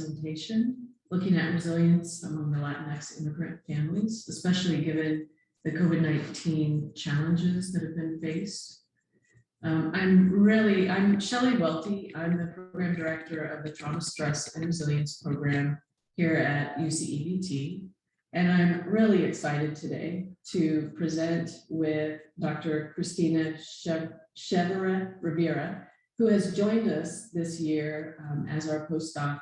presentation looking at resilience among the Latinx immigrant families, especially given the COVID-19 challenges that have been faced. I'm Shelley Welty. I'm the program director of the Trauma, Stress, and Resilience program here at UCEBT. And I'm really excited today to present with Dr. Cristina Chevere Rivera, who has joined us this year as our postdoc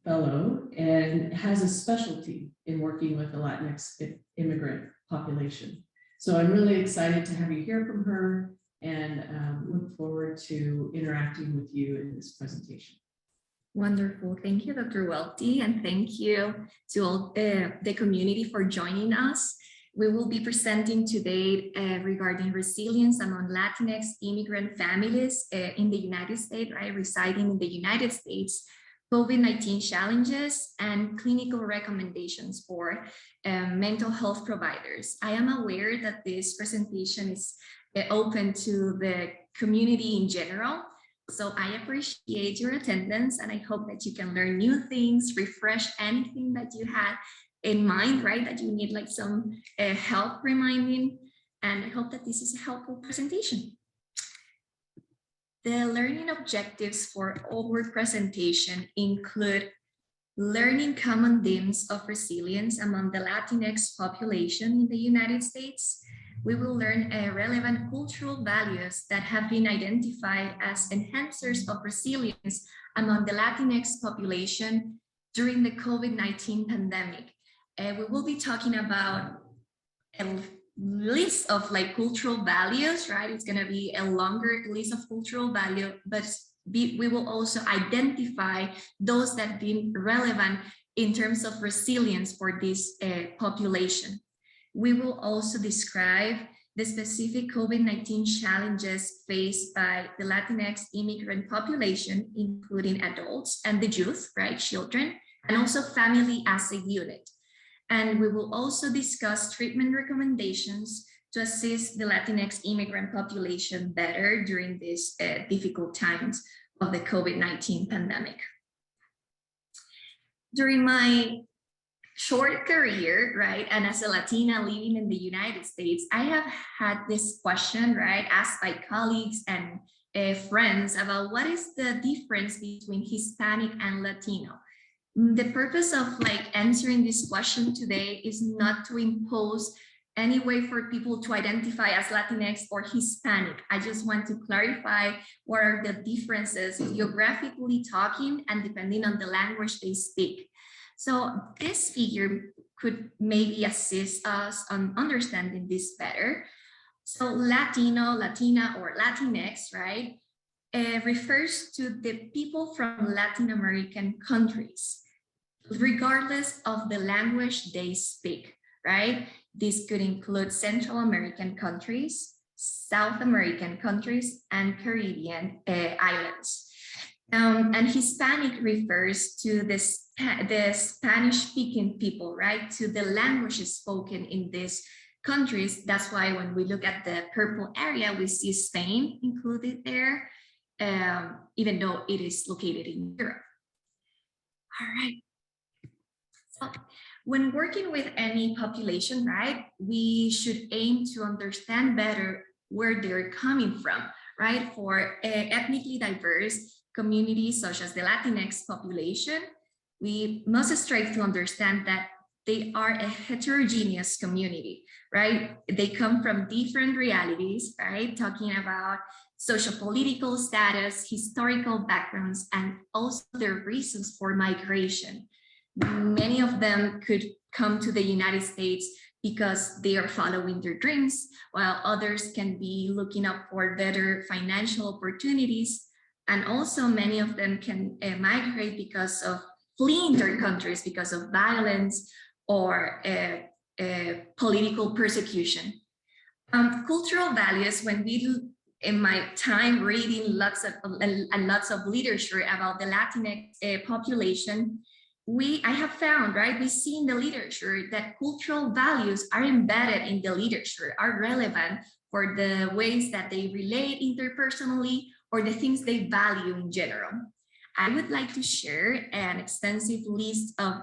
fellow and has a specialty in working with the Latinx immigrant population. So I'm really excited to have you hear from her and look forward to interacting with you in this presentation. Wonderful. Thank you, Dr. Welty, and thank you to all the community for joining us. We will be presenting today regarding resilience among Latinx immigrant families in the United States, right, residing in the United States, COVID-19 challenges and clinical recommendations for mental health providers. I am aware that this presentation is open to the community in general. So I appreciate your attendance and I hope that you can learn new things, refresh anything that you had in mind, right? That you need like some help reminding, and I hope that this is a helpful presentation. The learning objectives for our presentation include learning common themes of resilience among the Latinx population in the United States. We will learn relevant cultural values that have been identified as enhancers of resilience among the Latinx population during the COVID-19 pandemic. We will be talking about a list of like cultural values, right? It's going to be a longer list of cultural value, but we will also identify those that have been relevant in terms of resilience for this population. We will also describe the specific COVID-19 challenges faced by the Latinx immigrant population, including adults and the youth, right, children, and also family as a unit. And we will also discuss treatment recommendations to assist the Latinx immigrant population better during these difficult times of the COVID-19 pandemic. During my short career, right, and as a Latina living in the United States, I have had this question, right, asked by colleagues and friends about what is the difference between Hispanic and Latino. The purpose of like answering this question today is not to impose any way for people to identify as Latinx or Hispanic. I just want to clarify what are the differences geographically talking and depending on the language they speak. So this figure could maybe assist us on understanding this better. So Latino, Latina, or Latinx, right, refers to the people from Latin American countries, regardless of the language they speak, right? This could include Central American countries, South American countries, and Caribbean islands. And Hispanic refers to the Spanish-speaking people, right? To the languages spoken in these countries. That's why when we look at the purple area, we see Spain included there, even though it is located in Europe. All right. So when working with any population, right, we should aim to understand better where they're coming from, right? For ethnically diverse communities such as the Latinx population, we must strive to understand that they are a heterogeneous community, right? They come from different realities, right? Talking about social political status, historical backgrounds, and also their reasons for migration. Many of them could come to the United States because they are following their dreams, while others can be looking up for better financial opportunities. And also many of them can migrate because of fleeing their countries because of violence or political persecution. Cultural values, when we in my time reading lots of literature about the Latinx population, I have found, right, we see in the literature that cultural values are embedded in the literature, are relevant for the ways that they relate interpersonally or the things they value in general. I would like to share an extensive list of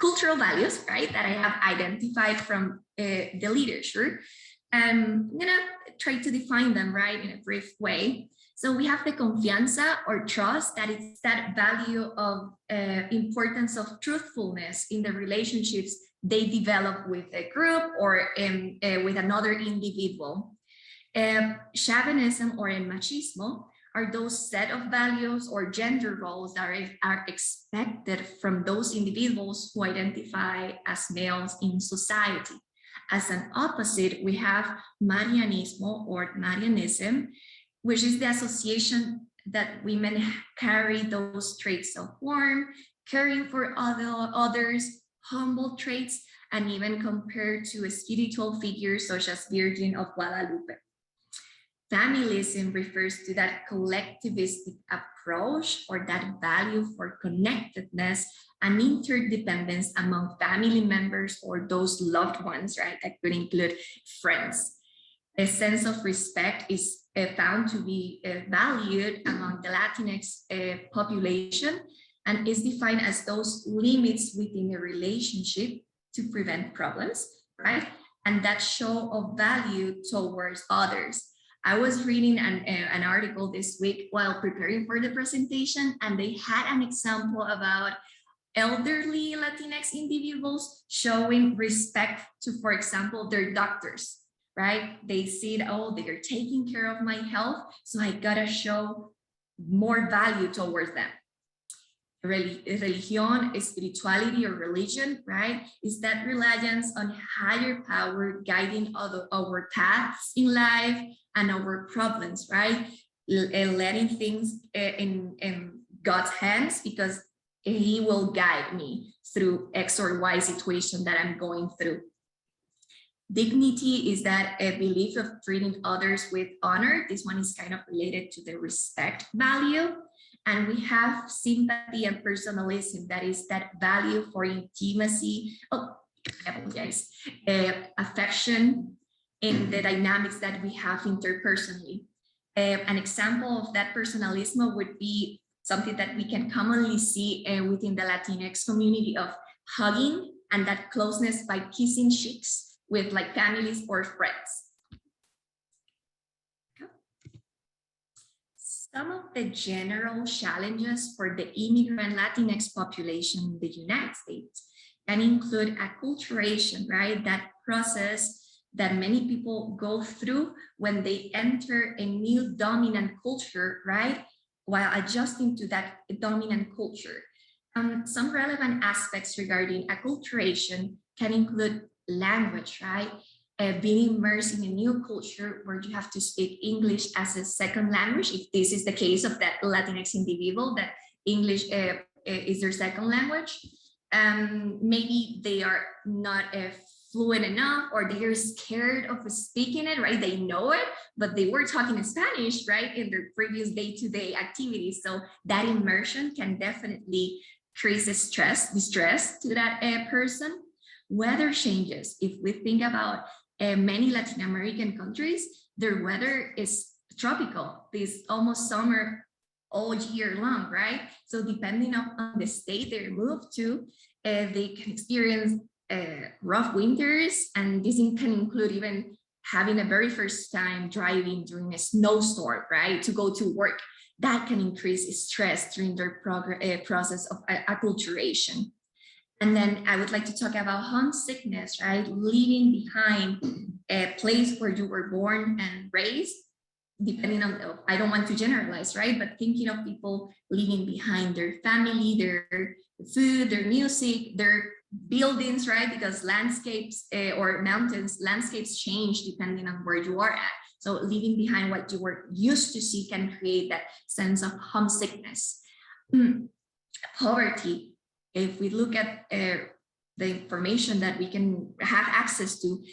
cultural values, right, that I have identified from the literature. I'm gonna try to define them, right, in a brief way. So we have the confianza or trust, that is that value of importance of truthfulness in the relationships they develop with a group or with another individual. Chauvinism or machismo are those set of values or gender roles that are expected from those individuals who identify as males in society. As an opposite, we have Marianismo or Marianism, which is the association that women carry those traits of warmth, caring for others, humble traits, and even compared to spiritual figures such as Virgin of Guadalupe. Familism refers to that collectivistic approach or that value for connectedness and interdependence among family members or those loved ones, right? That could include friends. A sense of respect is found to be valued among the Latinx population and is defined as those limits within a relationship to prevent problems, right? And that show of value towards others. I was reading an article this week while preparing for the presentation, and they had an example about elderly Latinx individuals showing respect to, for example, their doctors, right? They said, oh, they are taking care of my health, so I gotta show more value towards them. Religion, spirituality, or religion, right, is that reliance on higher power guiding our paths in life and our problems, right? Letting things in God's hands, because He will guide me through X or Y situation that I'm going through. Dignity is that a belief of treating others with honor. This one is kind of related to the respect value. And we have sympathy and personalism, that is that value for intimacy, affection in the dynamics that we have interpersonally. An example of that personalism would be something that we can commonly see within the Latinx community of hugging and that closeness by kissing cheeks with like families or friends. Some of the general challenges for the immigrant Latinx population in the United States can include acculturation, right? That process that many people go through when they enter a new dominant culture, right? While adjusting to that dominant culture. Some relevant aspects regarding acculturation can include language, right? Being immersed in a new culture where you have to speak English as a second language, if this is the case of that Latinx individual, that English is their second language. Maybe they are not fluent enough, or they're scared of speaking it, right? They know it, but they were talking Spanish, right, in their previous day-to-day activities. So that immersion can definitely create distress to that person. Weather changes. If we think about many Latin American countries, their weather is tropical. This almost summer all year long, right? So depending on the state they move to, they can experience rough winters, and this can include even having a very first time driving during a snowstorm, right, to go to work. That can increase stress during their process of acculturation. And then I would like to talk about homesickness, right? Leaving behind a place where you were born and raised, depending on, I don't want to generalize, right? But thinking of people leaving behind their family, their food, their music, their buildings, right? Because landscapes or mountains, landscapes change depending on where you are at. So leaving behind what you were used to see can create that sense of homesickness. Poverty. If we look at the information that we can have access to,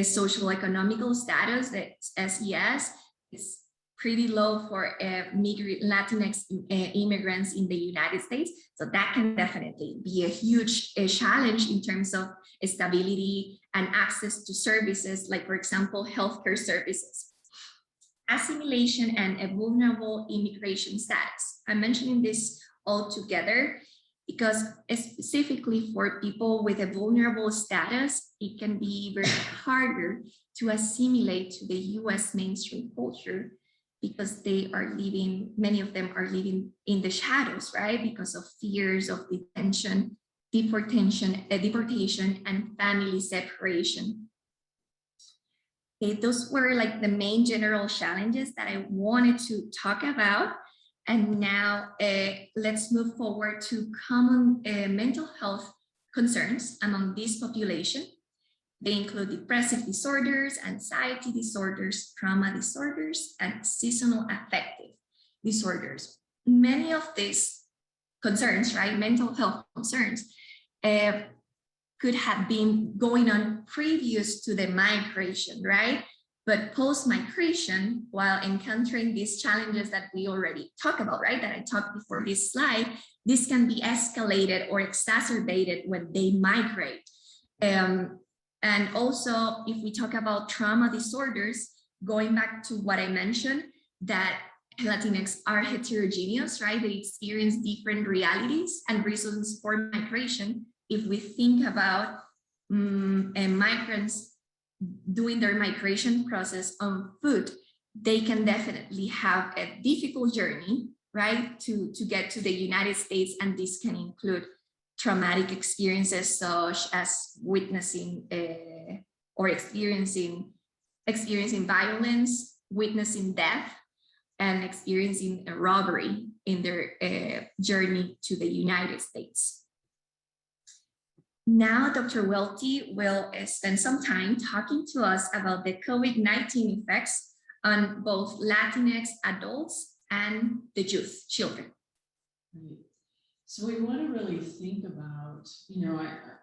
social economical status, that SES, is pretty low for Latinx immigrants in the United States. So that can definitely be a huge challenge in terms of stability and access to services, like, for example, healthcare services. assimilation, and a vulnerable immigration status. I'm mentioning this all together because specifically for people with a vulnerable status, it can be very harder to assimilate to the US mainstream culture because they are living, many of them are living in the shadows, right? Because of fears of detention, deportation, and family separation. Okay, those were like the main general challenges that I wanted to talk about. And now let's move forward to common mental health concerns among this population. They include depressive disorders, anxiety disorders, trauma disorders, and seasonal affective disorders. Many of these concerns, right, mental health concerns, could have been going on previous to the migration, right? But post-migration, while encountering these challenges that we already talked about, right, that I talked before this slide, this can be escalated or exacerbated when they migrate. And also, if we talk about trauma disorders, going back to what I mentioned, that Latinx are heterogeneous, right? They experience different realities and reasons for migration. If we think about migrants doing their migration process on foot, they can definitely have a difficult journey, right, to get to the United States, and this can include traumatic experiences such as witnessing or experiencing violence, witnessing death, and experiencing a robbery in their journey to the United States. Now, Dr. Welty will spend some time talking to us about the COVID-19 effects on both Latinx adults and the youth, children. Right. So we want to really think about,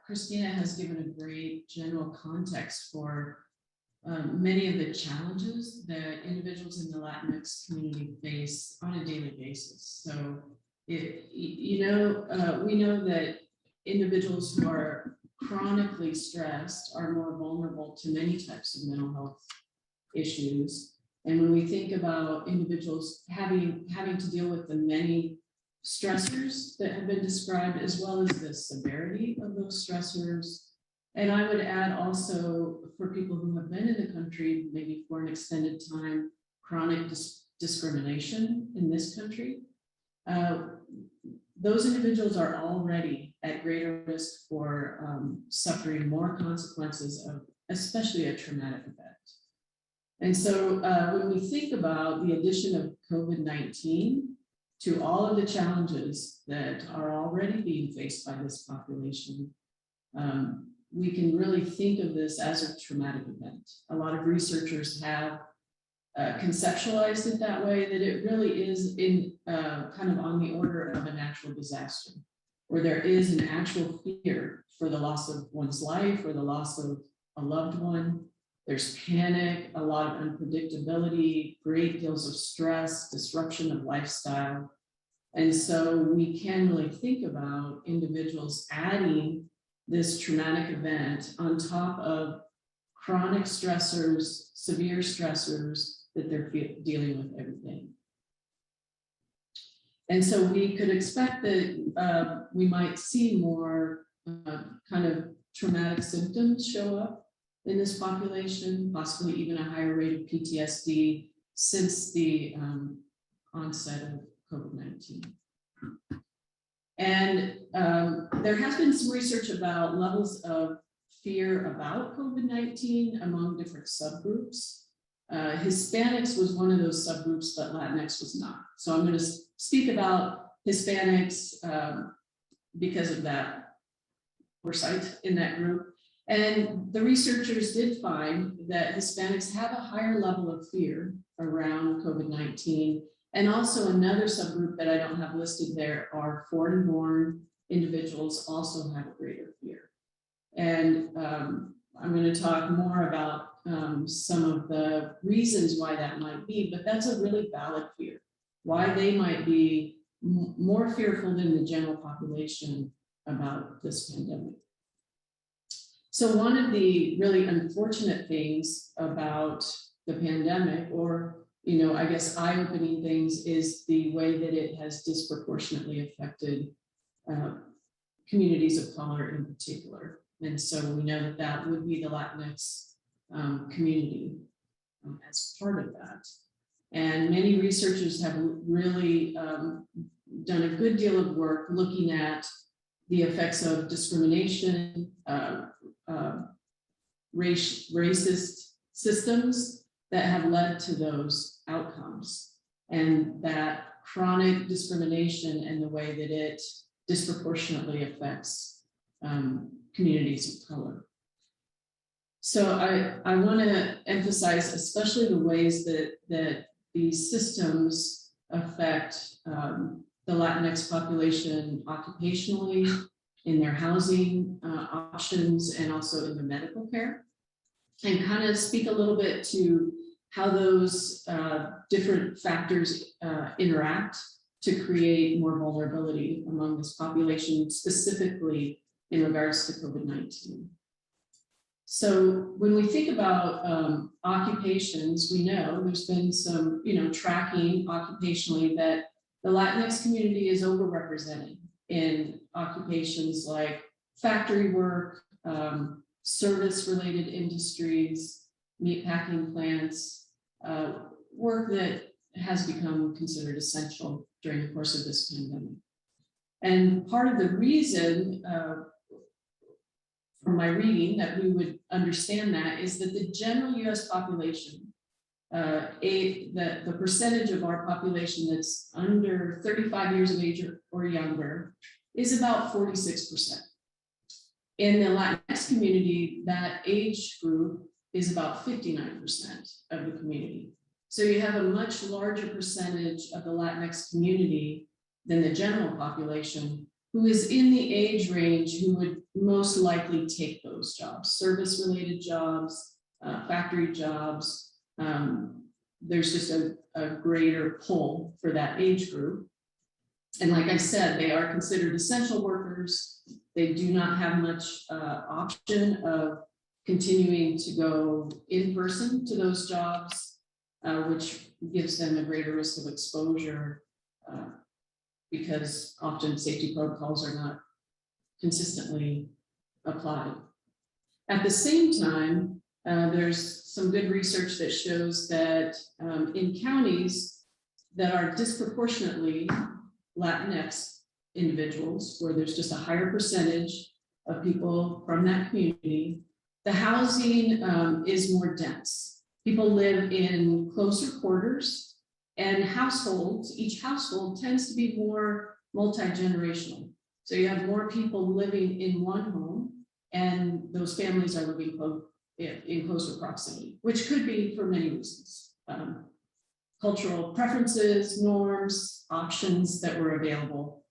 Christina has given a great general context for many of the challenges that individuals in the Latinx community face on a daily basis. So, we know that individuals who are chronically stressed are more vulnerable to many types of mental health issues. And when we think about individuals having to deal with the many stressors that have been described, as well as the severity of those stressors. And I would add also, for people who have been in the country, maybe for an extended time, chronic discrimination in this country. Those individuals are already at greater risk for suffering more consequences of especially a traumatic event. And so when we think about the addition of COVID-19 to all of the challenges that are already being faced by this population, we can really think of this as a traumatic event. A lot of researchers have conceptualized it that way, that it really is in kind of on the order of a natural disaster, where there is an actual fear for the loss of one's life or the loss of a loved one. There's panic, a lot of unpredictability, great deals of stress, disruption of lifestyle. And so we can really think about individuals adding this traumatic event on top of chronic stressors, severe stressors that they're dealing with every day. And so we could expect that we might see more kind of traumatic symptoms show up in this population, possibly even a higher rate of PTSD since the onset of COVID-19. And there has been some research about levels of fear about COVID-19 among different subgroups. Hispanics was one of those subgroups, but Latinx was not. So I'm going to speak about Hispanics because of that oversight in that group. And the researchers did find that Hispanics have a higher level of fear around COVID-19. And also another subgroup that I don't have listed there are foreign-born individuals also have a greater fear. And I'm going to talk more about some of the reasons why that might be, but that's a really valid fear, why they might be more fearful than the general population about this pandemic. So one of the really unfortunate things about the pandemic, or I guess eye-opening things is the way that it has disproportionately affected communities of color in particular. And so we know that that would be the Latinx community as part of that. And many researchers have really done a good deal of work looking at the effects of discrimination, racist systems that have led to those outcomes, and that chronic discrimination and the way that it disproportionately affects communities of color. So I want to emphasize especially the ways that these systems affect the Latinx population occupationally, in their housing options, and also in the medical care, and kind of speak a little bit to how those different factors interact to create more vulnerability among this population, specifically in regards to COVID-19. So when we think about occupations, we know there's been some, tracking occupationally that the Latinx community is overrepresented in occupations like factory work, service-related industries, meatpacking plants, work that has become considered essential during the course of this pandemic. And part of the reason from my reading that we would understand that is that the general US population, the percentage of our population that's under 35 years of age or younger is about 46%. In the Latinx community, that age group is about 59% of the community. So you have a much larger percentage of the Latinx community than the general population who is in the age range who would most likely take those jobs, service-related jobs, factory jobs. There's just a greater pull for that age group. And like I said, they are considered essential workers. They do not have much option of continuing to go in person to those jobs, which gives them a greater risk of exposure because often safety protocols are not consistently applied. At the same time, there's some good research that shows that in counties that are disproportionately Latinx individuals, where there's just a higher percentage of people from that community, the housing is more dense. People live in closer quarters, and households, each household tends to be more multi-generational. So you have more people living in one home, and those families are living in closer proximity, which could be for many reasons. Cultural preferences, norms, options that were available.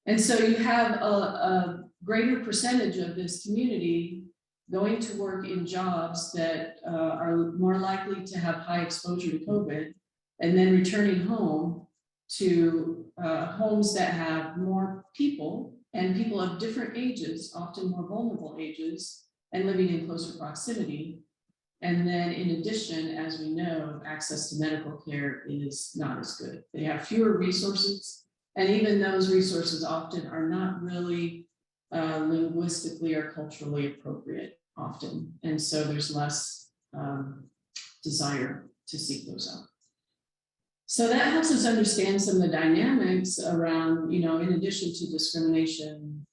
And so you have a greater percentage of this community going to work in jobs that are more likely to have high exposure to COVID, and then returning home to homes that have more people and people of different ages, often more vulnerable ages, and living in closer proximity. And then in addition, as we know, access to medical care is not as good. They have fewer resources, and even those resources often are not really linguistically or culturally appropriate often. And so there's less desire to seek those out. So that helps us understand some of the dynamics around, in addition to discrimination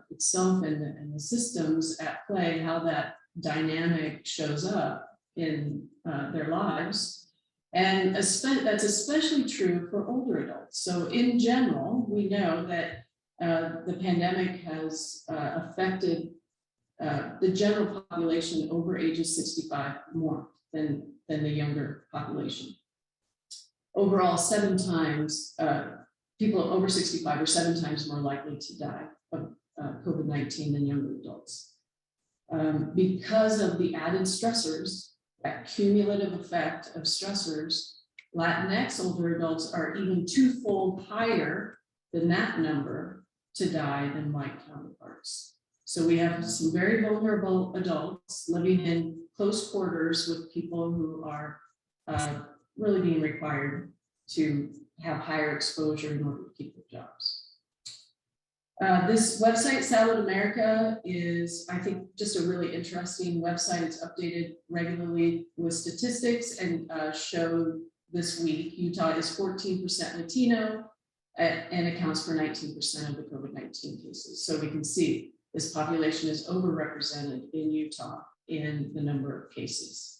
itself and the systems at play, how that dynamic shows up in their lives. And that's especially true for older adults. So in general, we know that the pandemic has affected the general population over ages 65 more than the younger population. Overall, 7 times, people over 65 are 7 times more likely to die of COVID-19 than younger adults. Because of the added stressors, that cumulative effect of stressors, Latinx older adults are even 2-fold higher than that number to die than white counterparts. So we have some very vulnerable adults living in close quarters with people who are really being required to have higher exposure in order to keep their jobs. This website, Salad America, is, I think, just a really interesting website. It's updated regularly with statistics and showed this week Utah is 14% Latino and accounts for 19% of the COVID-19 cases. So we can see this population is overrepresented in Utah in the number of cases.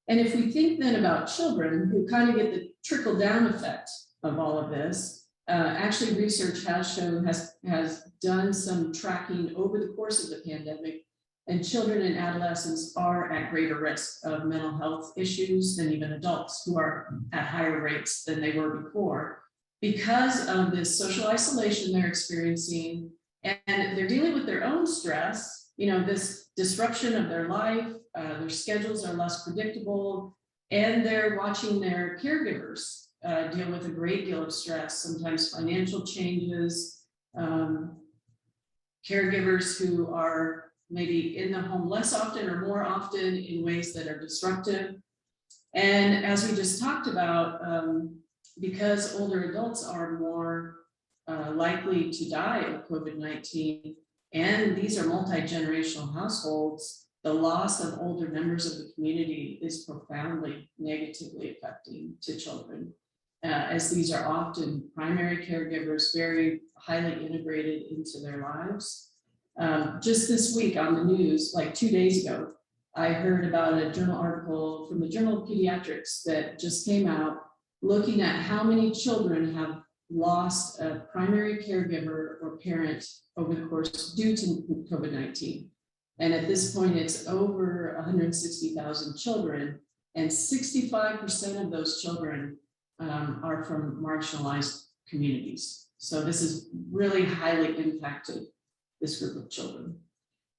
And if we think then about children who kind of get the trickle down effect of all of this, actually research has shown, has done some tracking over the course of the pandemic, and children and adolescents are at greater risk of mental health issues than even adults, who are at higher rates than they were before because of this social isolation they're experiencing, and they're dealing with their own stress, you know, this disruption of their life. Their schedules are less predictable, and they're watching their caregivers deal with a great deal of stress, sometimes financial changes, caregivers who are maybe in the home less often or more often in ways that are disruptive. And as we just talked about, because older adults are more likely to die of COVID-19, and these are multi-generational households, the loss of older members of the community is profoundly negatively affecting to children, as these are often primary caregivers, very highly integrated into their lives. Just this week on the news, like 2 days ago, I heard about a journal article from the Journal of Pediatrics that just came out looking at how many children have lost a primary caregiver or parent over the course due to COVID-19. And at this point, it's over 160,000 children, and 65% of those children are from marginalized communities. So this has really highly impacted this group of children.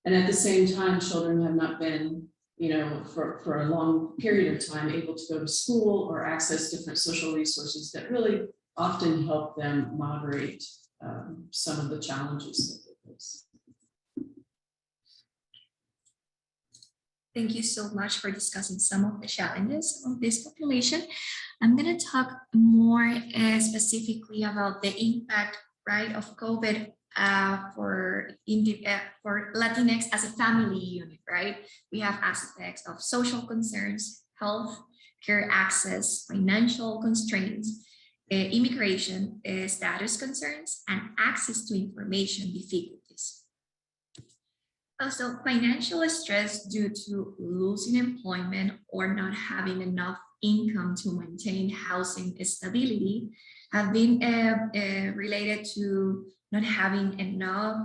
And at the same time, children have not been, you know, for a long period of time able to go to school or access different social resources that really often help them moderate some of the challenges that they face. Thank you so much for discussing some of the challenges of this population. I'm going to talk more specifically about the impact, right, of COVID for Latinx as a family unit, right? We have aspects of social concerns, health, care access, financial constraints, immigration, status concerns, and access to information difficulties. Also, financial stress due to losing employment or not having enough income to maintain housing stability have been related to not having enough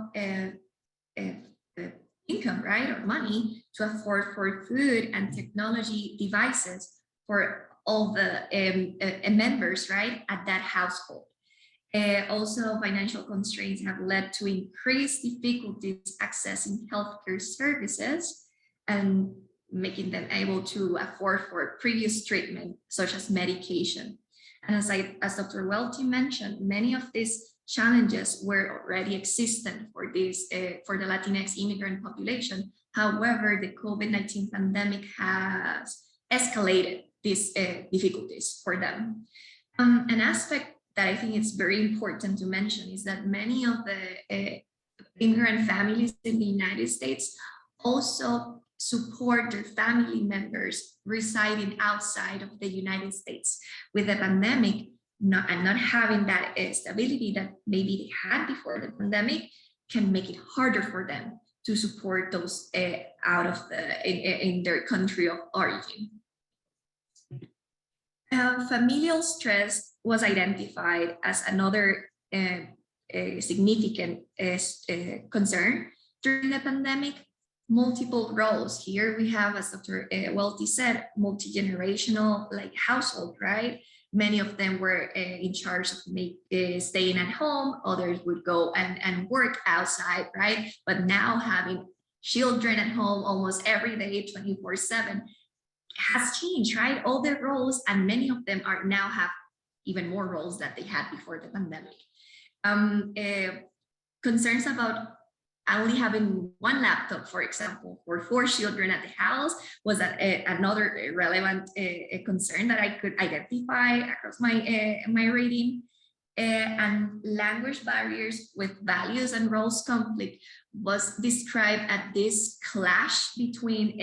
income, right, or money to afford for food and technology devices for all the members, right, at that household. Also, financial constraints have led to increased difficulties accessing healthcare services and making them able to afford for previous treatment, such as medication. And as Dr. Welty mentioned, many of these challenges were already existent for the Latinx immigrant population. However, the COVID-19 pandemic has escalated these difficulties for them. An aspect that I think it's very important to mention is that many of the immigrant families in the United States also support their family members residing outside of the United States. With the pandemic not having that stability that maybe they had before the pandemic can make it harder for them to support those out of in their country of origin. Familial stress was identified as another significant concern during the pandemic. Multiple roles here we have, as Dr. Welty said, multi-generational like household, right? Many of them were in charge of staying at home. Others would go and work outside, right? But now having children at home almost every day, 24/7, has changed, right? All their roles, and many of them are now have even more roles that they had before the pandemic. Concerns about only having one laptop, for example, for 4 children at the house was another relevant concern that I could identify across my reading. And language barriers with values and roles conflict was described as this clash between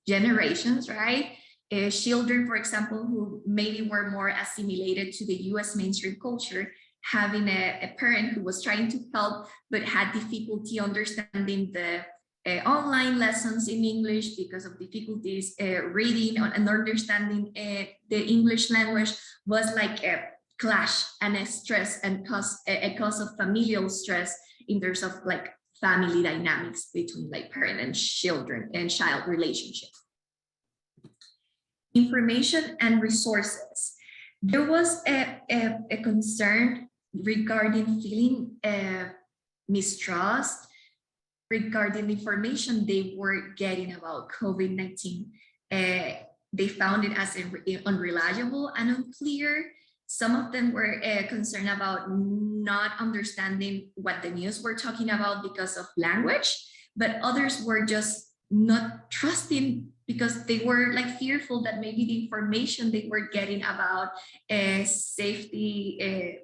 generations, right? Children, for example, who maybe were more assimilated to the US mainstream culture, having a parent who was trying to help but had difficulty understanding the online lessons in English because of difficulties reading and understanding the English language, was like a clash and a stress and a cause of familial stress in terms of like family dynamics between like parent and children and child relationship. Information and resources. There was a concern regarding feeling mistrust regarding the information they were getting about COVID-19. They found it as unreliable and unclear. Some of them were concerned about not understanding what the news were talking about because of language, but others were just not trusting because they were like fearful that maybe the information they were getting about safety,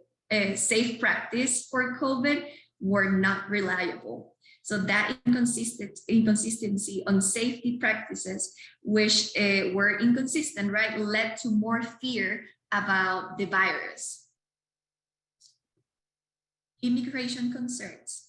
safe practice for COVID were not reliable. So that inconsistency on safety practices, which were inconsistent, right, led to more fear about the virus. Immigration concerns.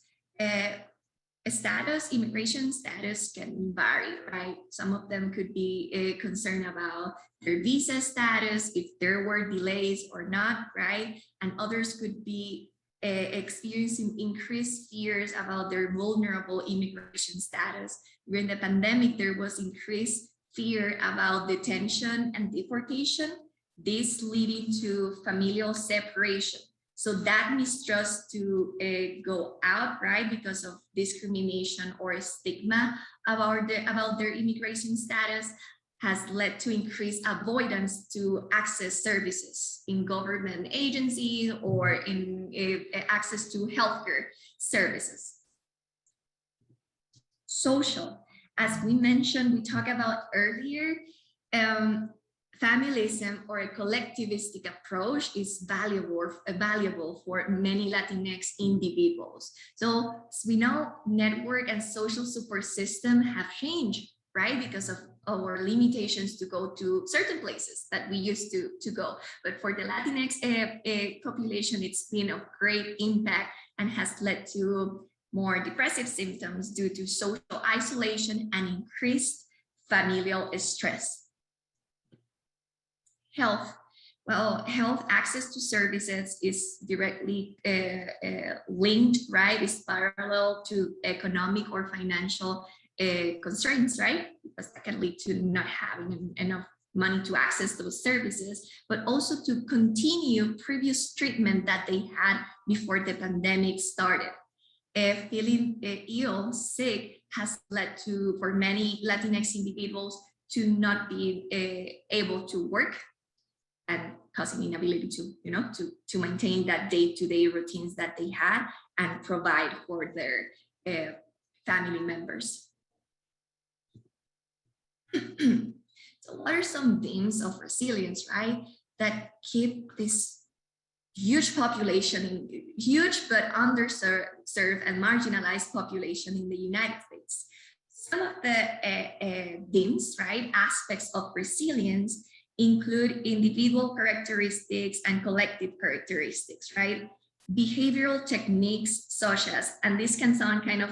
Immigration status can vary, right? Some of them could be concerned about their visa status, if there were delays or not, right? And others could be experiencing increased fears about their vulnerable immigration status. During the pandemic, there was increased fear about detention and deportation, this leading to familial separation. So that mistrust to go out, right, because of discrimination or stigma about their immigration status has led to increased avoidance to access services in government agencies or in access to healthcare services. Social, as we mentioned, we talked about earlier, familism or a collectivistic approach is valuable for many Latinx individuals. So as we know, network and social support system have changed, right? Because of our limitations to go to certain places that we used to go. But for the Latinx population, it's been of great impact and has led to more depressive symptoms due to social isolation and increased familial stress. Health. Well, health access to services is directly linked, right? It's parallel to economic or financial constraints, right? Because that can lead to not having enough money to access those services, but also to continue previous treatment that they had before the pandemic started. Feeling ill, sick has led to, for many Latinx individuals, to not be able to work, and causing inability to maintain that day-to-day routines that they had and provide for their family members. So what are some themes of resilience, right, that keep this huge population, huge but underserved and marginalized population in the United States? Some of the themes, right, aspects of resilience include individual characteristics and collective characteristics, right? Behavioral techniques such as, and this can sound kind of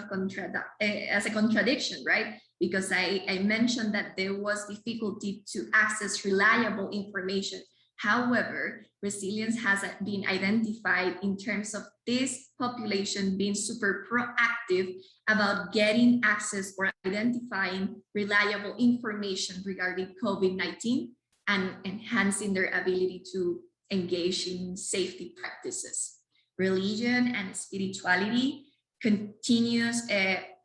as a contradiction, right? Because I mentioned that there was difficulty to access reliable information. However, resilience has been identified in terms of this population being super proactive about getting access or identifying reliable information regarding COVID-19 and enhancing their ability to engage in safety practices. Religion and spirituality continues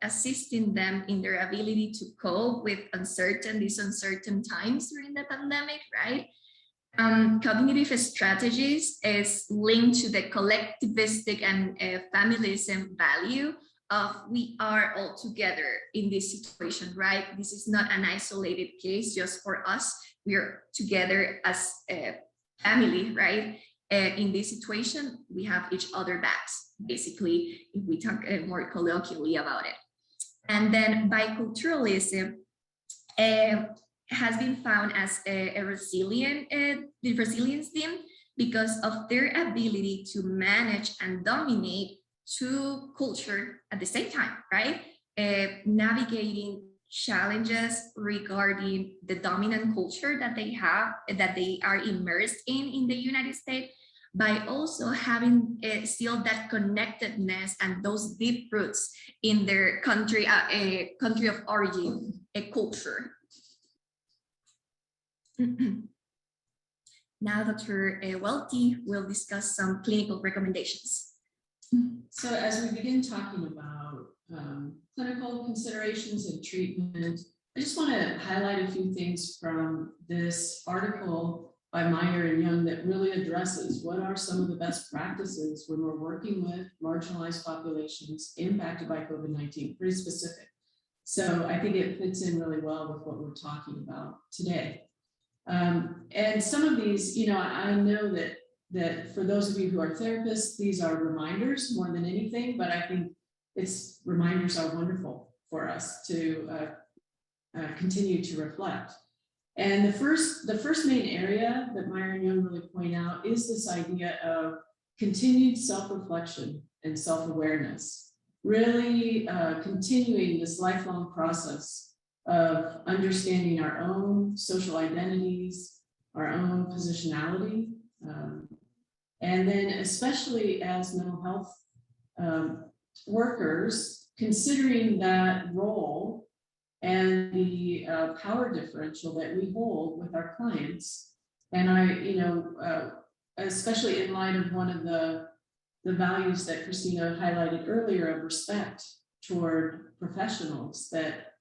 assisting them in their ability to cope with these uncertain times during the pandemic, right? Cognitive strategies is linked to the collectivistic and familism value of we are all together in this situation, right? This is not an isolated case just for us. We are together as a family, right? In this situation, we have each other backs, basically, if we talk more colloquially about it. And then biculturalism has been found as a resilient theme because of their ability to manage and dominate two culture at the same time, right? Navigating challenges regarding the dominant culture that they have, that they are immersed in the United States, by also having still that connectedness and those deep roots in their country, country of origin, a culture. Now Dr. Welty will discuss some clinical recommendations. So as we begin talking about clinical considerations and treatment, I just want to highlight a few things from this article by Meyer and Young that really addresses what are some of the best practices when we're working with marginalized populations impacted by COVID-19, pretty specific. So I think it fits in really well with what we're talking about today. And some of these, you know, I know that for those of you who are therapists, these are reminders more than anything, but I think reminders are wonderful for us to continue to reflect. And the first main area that Meyer and Young really point out is this idea of continued self-reflection and self-awareness, really continuing this lifelong process of understanding our own social identities, our own positionality, and then especially as mental health workers, considering that role and the power differential that we hold with our clients. And especially in light of one of the values that Christina highlighted earlier of respect toward professionals, that,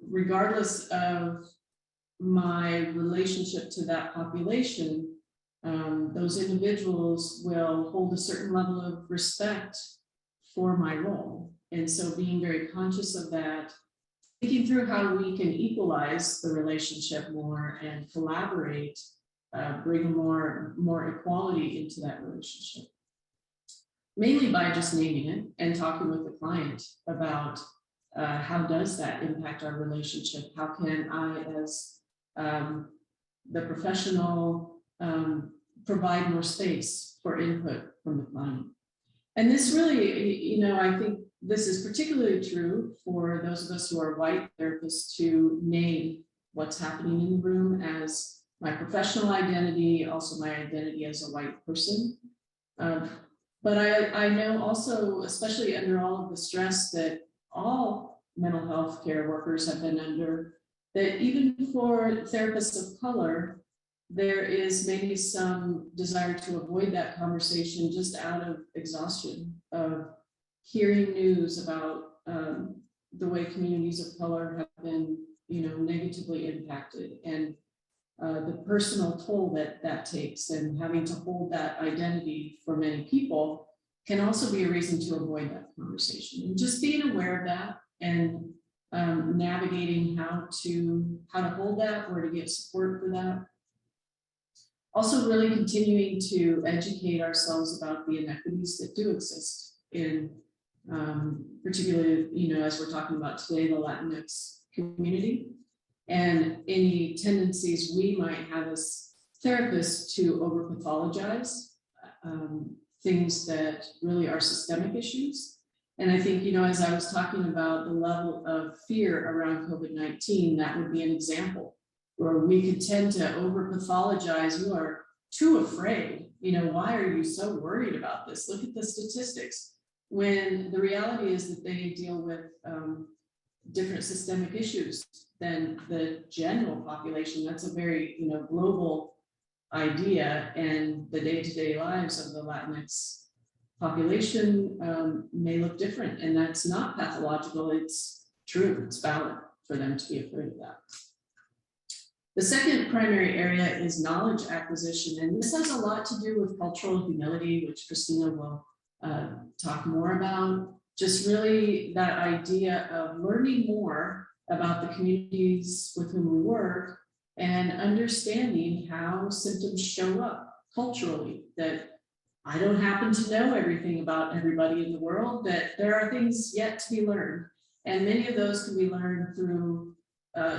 regardless of my relationship to that population, those individuals will hold a certain level of respect for my role. And so being very conscious of that, thinking through how we can equalize the relationship more and collaborate, bring more equality into that relationship. Mainly by just naming it and talking with the client about how does that impact our relationship? How can I, as the professional, provide more space for input from the client? And this really, I think this is particularly true for those of us who are white therapists, to name what's happening in the room as my professional identity, also my identity as a white person. But I know also, especially under all of the stress that all mental health care workers have been under, that even for therapists of color, there is maybe some desire to avoid that conversation just out of exhaustion of hearing news about the way communities of color have been, negatively impacted, and the personal toll that takes, and having to hold that identity for many people can also be a reason to avoid that conversation. And just being aware of that and navigating how to hold that, where to get support for that. Also really continuing to educate ourselves about the inequities that do exist in particularly, as we're talking about today, the Latinx community, and any tendencies we might have as therapists to over-pathologize things that really are systemic issues. And I think, as I was talking about the level of fear around COVID-19, that would be an example where we could tend to over-pathologize. You are too afraid. Why are you so worried about this? Look at the statistics. When the reality is that they deal with different systemic issues than the general population. That's a very, global idea, and the day-to-day lives of the Latinx population may look different, and that's not pathological. It's true. It's valid for them to be afraid of that. The second primary area is knowledge acquisition, and this has a lot to do with cultural humility, which Christina will talk more about. Just really that idea of learning more about the communities with whom we work and understanding how symptoms show up culturally, that I don't happen to know everything about everybody in the world, that there are things yet to be learned. And many of those can be learned through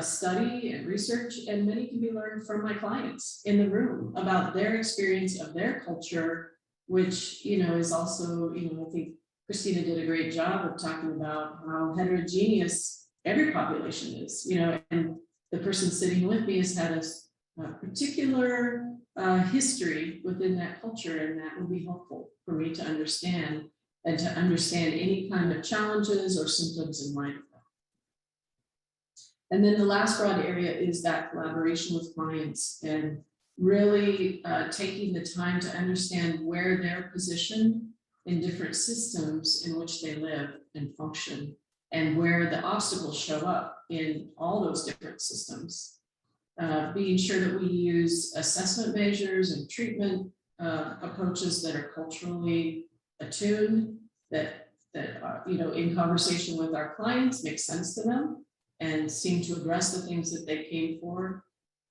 study and research, and many can be learned from my clients in the room about their experience of their culture, which, is also, I think Christina did a great job of talking about how heterogeneous every population is, and the person sitting with me has had a particular history within that culture, and that will be helpful for me to understand and to understand any kind of challenges or symptoms in light of that. And then the last broad area is that collaboration with clients and really taking the time to understand where they're positioned in different systems in which they live and function, and where the obstacles show up in all those different systems. Being sure that we use assessment measures and treatment approaches that are culturally attuned, that are, in conversation with our clients, make sense to them and seem to address the things that they came for,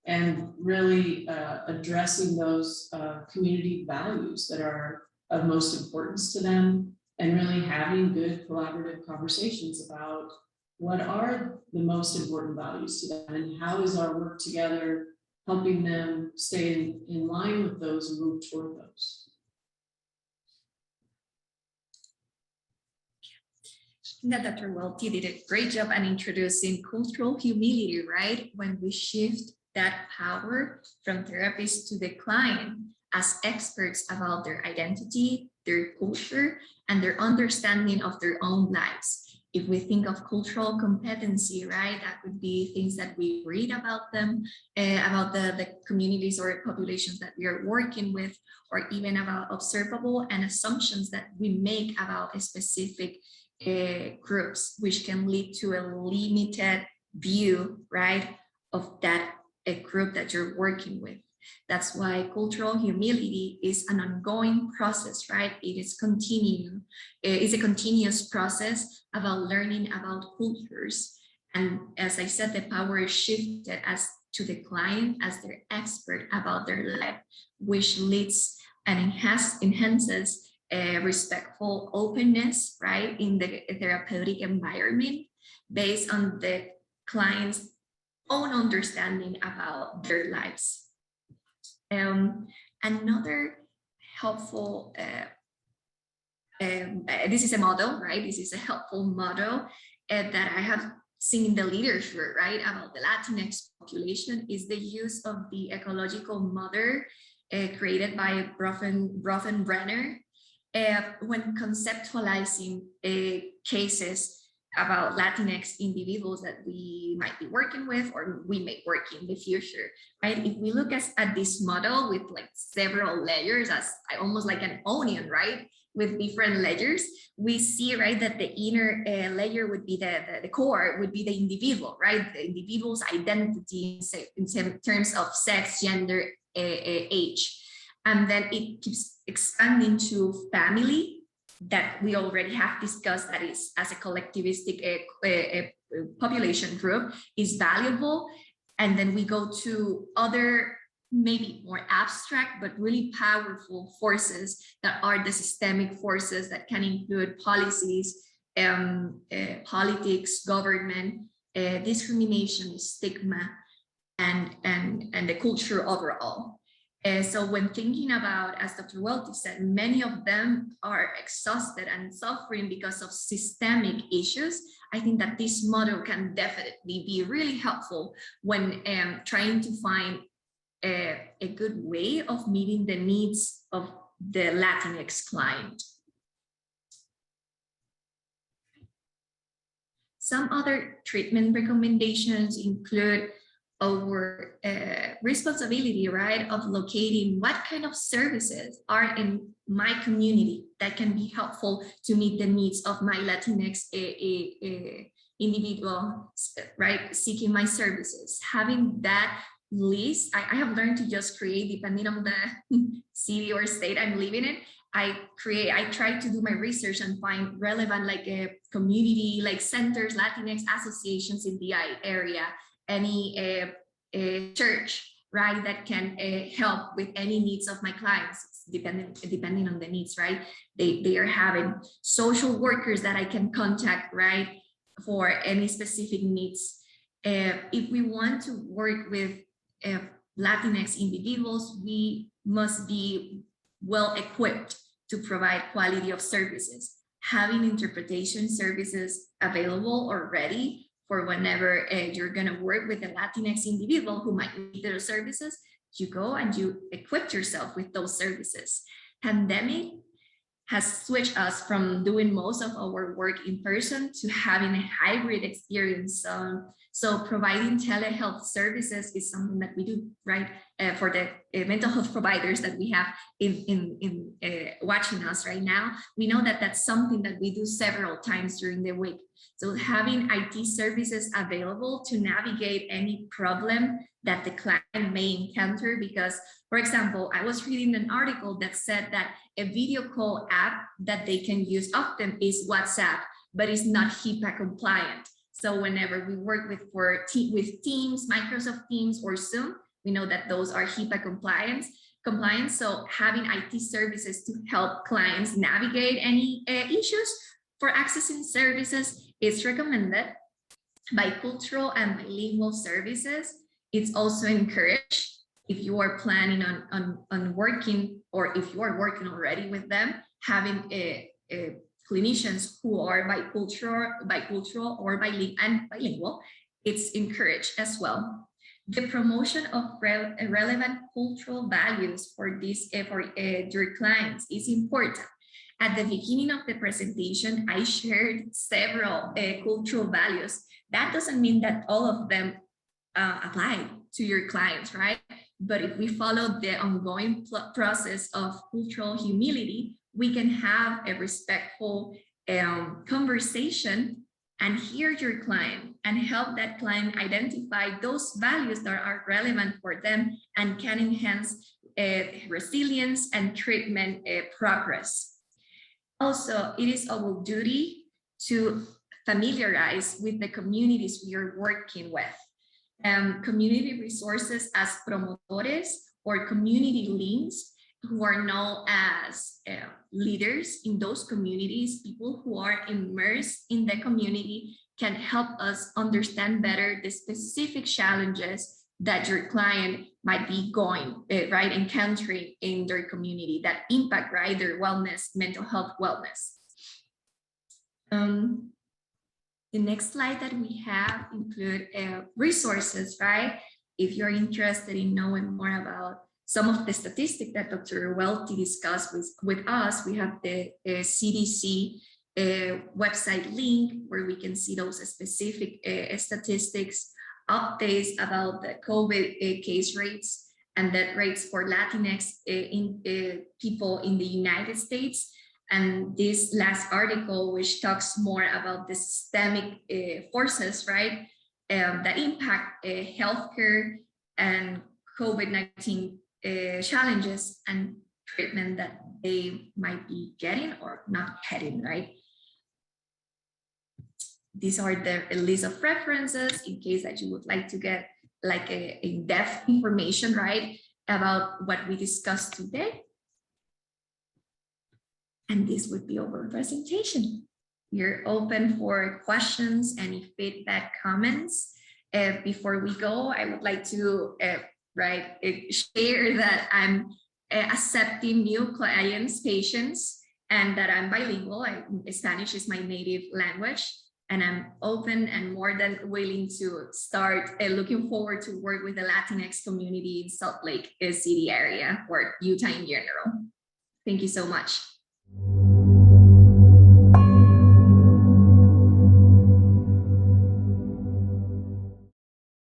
and really addressing those community values that are of most importance to them, and really having good collaborative conversations about what are the most important values to them and how is our work together helping them stay in line with those and move toward those. I think that Dr. Welty did a great job at introducing cultural humility, right? When we shift that power from therapists to the client as experts about their identity, their culture, and their understanding of their own lives. If we think of cultural competency, right, that would be things that we read about them, about the communities or populations that we are working with, or even about observable and assumptions that we make about a specific groups, which can lead to a limited view, right, of that a group that you're working with. That's why cultural humility is an ongoing process, right? It is a continuous process about learning about cultures. And as I said, the power is shifted as to the client as their expert about their life, which leads and enhances a respectful openness, right, in the therapeutic environment based on the client's own understanding about their lives. Another helpful, this is a model, right? This is a helpful model that I have seen in the literature, right, about the Latinx population, is the use of the ecological model created by Bronfenbrenner when conceptualizing cases about Latinx individuals that we might be working with or we may work in the future, right? If we look at this model with like several layers, as almost like an onion, right? With different layers, we see, right, that the inner layer would be the core, would be the individual, right? The individual's identity in terms of sex, gender, age. And then it keeps expanding to family, that we already have discussed, that is as a collectivistic population group is valuable. And then we go to other maybe more abstract but really powerful forces that are the systemic forces that can include policies, politics, government, discrimination, stigma, and the culture overall. So when thinking about, as Dr. Welty said, many of them are exhausted and suffering because of systemic issues. I think that this model can definitely be really helpful when trying to find a good way of meeting the needs of the Latinx client. Some other treatment recommendations include our responsibility, right, of locating what kind of services are in my community that can be helpful to meet the needs of my Latinx individual, right, seeking my services. Having that list, I have learned to just create, depending on the city or state I'm living in, I try to do my research and find relevant like a community like centers, Latinx associations in the area, any church, right, that can help with any needs of my clients, depending on the needs, right? They are having social workers that I can contact, right, for any specific needs. If we want to work with Latinx individuals, we must be well equipped to provide quality of services. Having interpretation services available or ready for whenever you're going to work with a Latinx individual who might need those services, you go and you equip yourself with those services. Pandemic has switched us from doing most of our work in person to having a hybrid experience. So providing telehealth services is something that we do, right? For the mental health providers that we have in watching us right now, we know that that's something that we do several times during the week. So having IT services available to navigate any problem that the client may encounter, because, for example, I was reading an article that said that a video call app that they can use often is WhatsApp, but it's not HIPAA compliant. So whenever we work with Teams, Microsoft Teams, or Zoom, we know that those are HIPAA compliant. So having IT services to help clients navigate any issues for accessing services is recommended. Bicultural and bilingual services, it's also encouraged if you are planning on working, or if you are working already with them, having clinicians who are bicultural or bilingual, it's encouraged as well. The promotion of relevant cultural values for your clients is important. At the beginning of the presentation, I shared several cultural values. That doesn't mean that all of them apply to your clients, right? But if we follow the ongoing process of cultural humility, we can have a respectful conversation and hear your client and help that client identify those values that are relevant for them and can enhance resilience and treatment progress. Also, it is our duty to familiarize with the communities we are working with. Community resources as promotores or community links, who are known as leaders in those communities, people who are immersed in the community, can help us understand better the specific challenges that your client might be encountering in their community that impact, right, their wellness, mental health wellness. The next slide that we have include resources, right? If you're interested in knowing more about some of the statistics that Dr. Welty discussed with us, we have the CDC website link where we can see those specific statistics, updates about the COVID case rates and death rates for Latinx people in the United States. And this last article, which talks more about the systemic forces, right, that impact healthcare and COVID-19 challenges and treatment that they might be getting or not getting, right? These are a list of references in case that you would like to get like a in-depth information, right, about what we discussed today. And this would be our presentation. We're open for questions, any feedback, comments. Before we go, I would like to share that I'm accepting new clients, patients, and that I'm bilingual. Spanish is my native language, and I'm open and more than willing to start looking forward to work with the Latinx community in Salt Lake City area or Utah in general. Thank you so much.